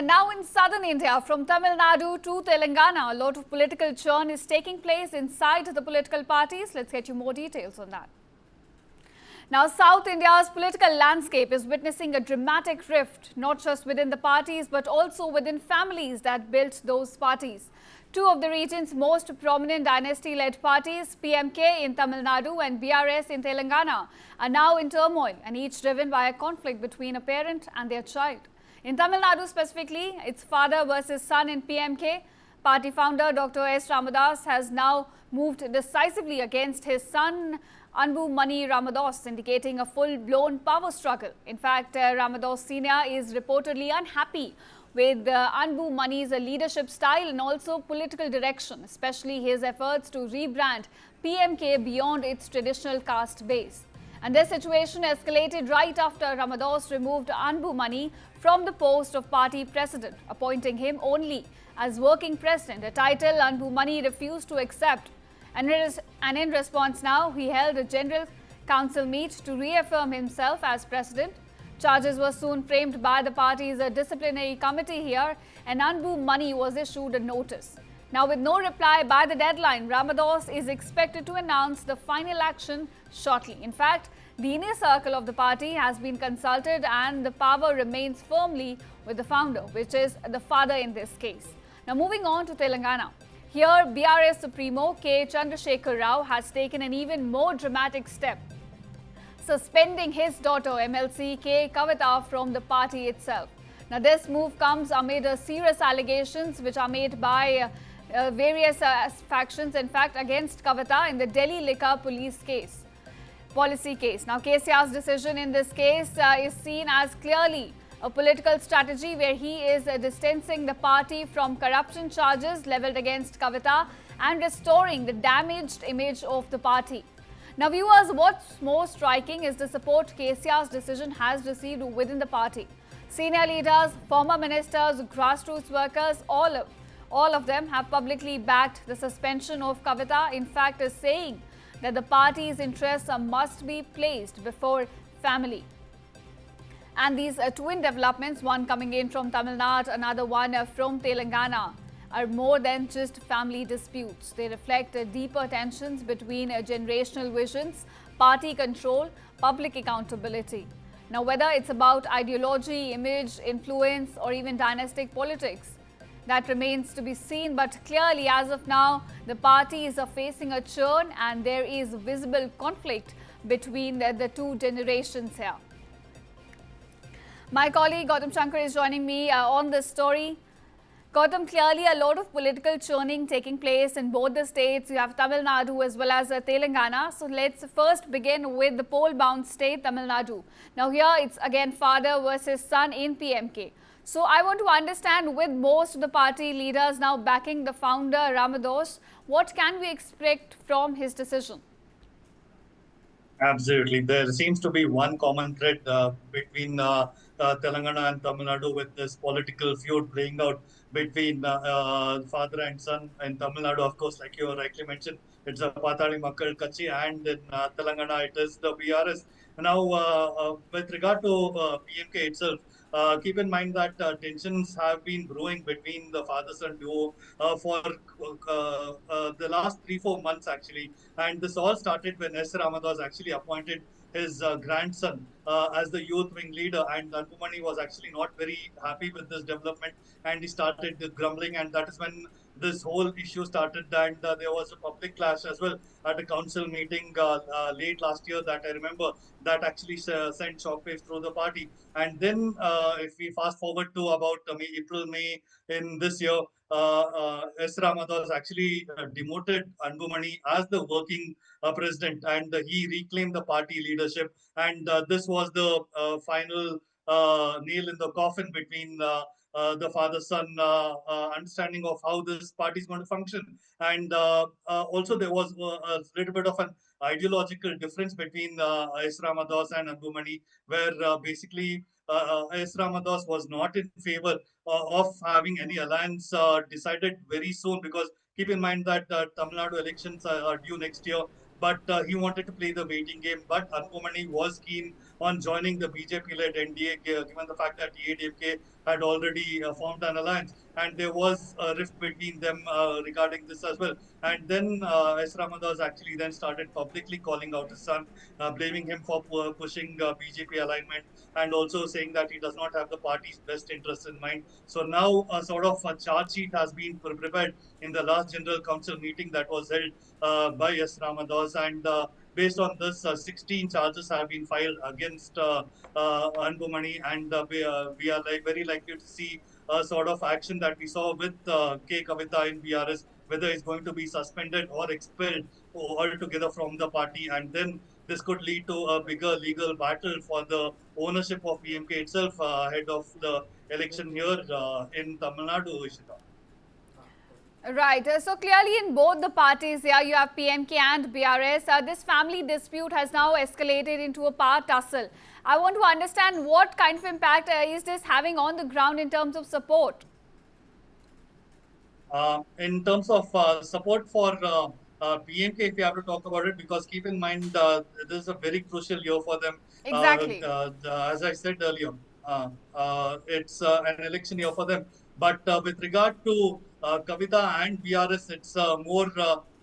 Now in southern India, from Tamil Nadu to Telangana, a lot of political churn is taking place inside the political parties. Let's get you more details on that. Now, South India's political landscape is witnessing a dramatic rift, not just within the parties, but also within families that built those parties. Two of the region's most prominent dynasty-led parties, PMK in Tamil Nadu and BRS in Telangana, are now in turmoil and each driven by a conflict between a parent and their child. In Tamil Nadu specifically, it's father versus son in PMK. Party founder Dr. S. Ramadoss has now moved decisively against his son Anbumani Ramadoss, indicating a full-blown power struggle. In fact, Ramadoss Sr. is reportedly unhappy with Anbumani's leadership style and also political direction, especially his efforts to rebrand PMK beyond its traditional caste base. And this situation escalated right after Ramadoss removed Anbumani from the post of party president, appointing him only as working president, a title Anbumani refused to accept. And in response now, he held a general council meet to reaffirm himself as president. Charges were soon framed by the party's disciplinary committee here, and Anbumani was issued a notice. Now, with no reply by the deadline, Ramadoss is expected to announce the final action shortly. In fact, the inner circle of the party has been consulted and the power remains firmly with the founder, which is the father in this case. Now, moving on to Telangana. Here, BRS Supremo K. Chandrasekhar Rao has taken an even more dramatic step, suspending his daughter MLC K. Kavitha from the party itself. Now, this move comes amid serious allegations which are made by various factions, in fact, against Kavitha in the Delhi liquor policy case. Now, KCR's decision in this case is seen as clearly a political strategy where he is distancing the party from corruption charges leveled against Kavitha and restoring the damaged image of the party. Now, viewers, what's more striking is the support KCR's decision has received within the party. Senior leaders, former ministers, grassroots workers, all of them have publicly backed the suspension of Kavitha, in fact, is saying that the party's interests must be placed before family. And these twin developments, one coming in from Tamil Nadu, another one from Telangana, are more than just family disputes. They reflect deeper tensions between generational visions, party control, public accountability. Now, whether it's about ideology, image, influence, or even dynastic politics, that remains to be seen. But clearly, as of now, the parties are facing a churn and there is visible conflict between the two generations here. My colleague Gautam Shankar is joining me on this story. Gautam, clearly a lot of political churning taking place in both the states. You have Tamil Nadu as well as Telangana. So let's first begin with the poll-bound state, Tamil Nadu. Now here it's again father versus son in PMK. So I want to understand, with most of the party leaders now backing the founder Ramadoss, what can we expect from his decision? Absolutely. There seems to be one common thread between Telangana and Tamil Nadu, with this political feud playing out between father and son. In Tamil Nadu, of course, like you rightly mentioned, it's a Pathali Makkal Kachi, and in Telangana, it is the BRS. Now, with regard to PMK itself, keep in mind that tensions have been brewing between the father-son duo for the last 3-4 months, actually. And this all started when S. Ramadoss actually appointed his grandson as the youth wing leader, and Anbumani was actually not very happy with this development, and he started grumbling, and that is when this whole issue started, and there was a public clash as well at a council meeting late last year that I remember, that actually sent shockwaves through the party. And then if we fast forward to about May in this year, S. Ramadoss actually demoted Anbumani as the working president, and he reclaimed the party leadership. And this was the final nail in the coffin between the father-son understanding of how this party is going to function. And also there was a little bit of an ideological difference between S. Ramadoss and Anbumani, where basically S. Ramadoss was not in favor of having any alliance decided very soon, because keep in mind that Tamil Nadu elections are due next year. But he wanted to play the waiting game. But Anbumani was keen on joining the BJP-led NDA, given the fact that EADMK had already formed an alliance, and there was a rift between them regarding this as well. And then S. Ramadoss actually then started publicly calling out his son, blaming him for pushing BJP alignment, and also saying that he does not have the party's best interests in mind. So now a sort of a charge sheet has been prepared in the last General Council meeting that was held by S. Ramadoss, and based on this, 16 charges have been filed against Anbumani, and we are very likely to see a sort of action that we saw with Kavitha in BRS, whether it's going to be suspended or expelled altogether from the party, and then this could lead to a bigger legal battle for the ownership of PMK itself ahead of the election here in Tamil Nadu, Ishita. Right. So clearly in both the parties here, you have PMK and BRS. This family dispute has now escalated into a power tussle. I want to understand what kind of impact is this having on the ground in terms of support? In terms of support for PMK, if you have to talk about it, because keep in mind this is a very crucial year for them. Exactly. As I said earlier, it's an election year for them. But with regard to Kavitha and BRS, it's more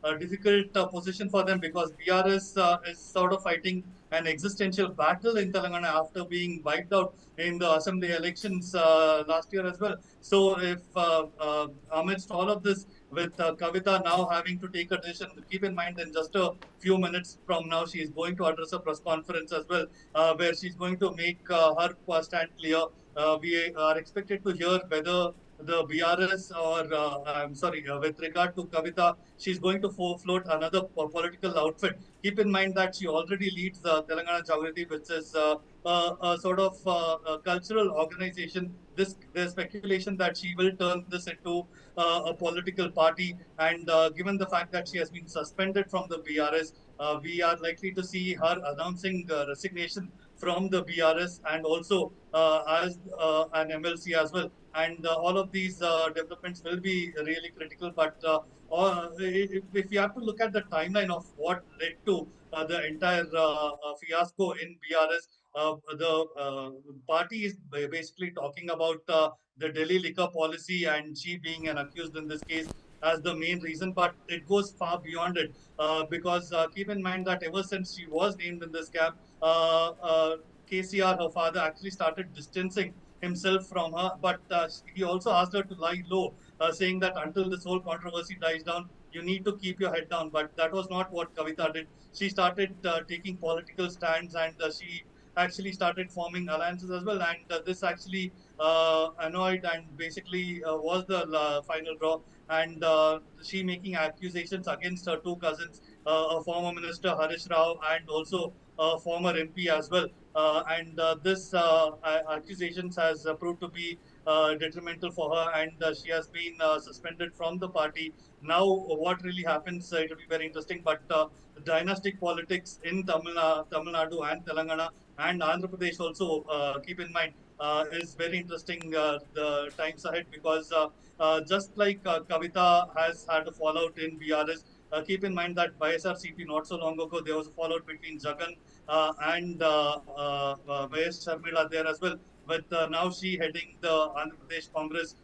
a difficult position for them, because BRS is sort of fighting an existential battle in Telangana after being wiped out in the assembly elections last year as well. So if amidst all of this, with Kavitha now having to take a decision, keep in mind in just a few minutes from now, she is going to address a press conference as well, where she's going to make her stand clear. We are expected to hear whether the BRS or, I'm sorry, with regard to Kavitha, she's going to float another political outfit. Keep in mind that she already leads Telangana Jagriti, which is a sort of a cultural organization. There's speculation that she will turn this into a political party, and given the fact that she has been suspended from the BRS, we are likely to see her announcing resignation from the BRS, and also as an MLC as well. And all of these developments will be really critical. But if you have to look at the timeline of what led to the entire fiasco in BRS, the party is basically talking about the Delhi liquor policy and she being an accused in this case as the main reason, but it goes far beyond it, because keep in mind that ever since she was named in this camp, KCR, her father, actually started distancing himself from her, but he also asked her to lie low, saying that until this whole controversy dies down, you need to keep your head down. But that was not what Kavitha did. She started taking political stands, and she actually started forming alliances as well. And this actually annoyed and basically was the final draw. And she making accusations against her two cousins, a former minister Harish Rao and also a former MP as well. And this accusations has proved to be detrimental for her, and she has been suspended from the party. Now, what really happens? It will be very interesting. But dynastic politics in Tamil Nadu and Telangana and Andhra Pradesh also, keep in mind, is very interesting the times ahead, because just like Kavitha has had a fallout in BRS, keep in mind that by SRCP not so long ago there was a fallout between Jagan and YS Sharmila there as well. With now she heading the Andhra Pradesh Congress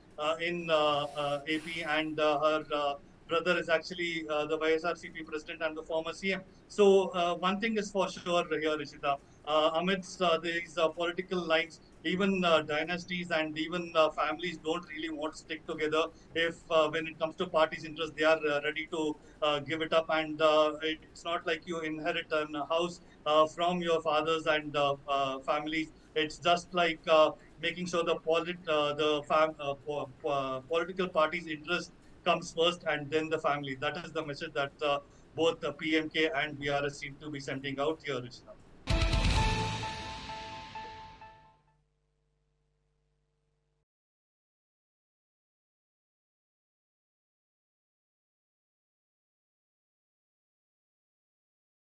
in AP, and her brother is actually the YSRCP president and the former CM. So one thing is for sure here, Rishita, amidst these political lines, even dynasties and even families don't really want to stick together. If when it comes to parties' interest, they are ready to give it up, and it's not like you inherit a house from your fathers and families. It's just like making sure political party's interest comes first, and then the family. That is the message that both the PMK and BRS seem to be sending out here, Rishna.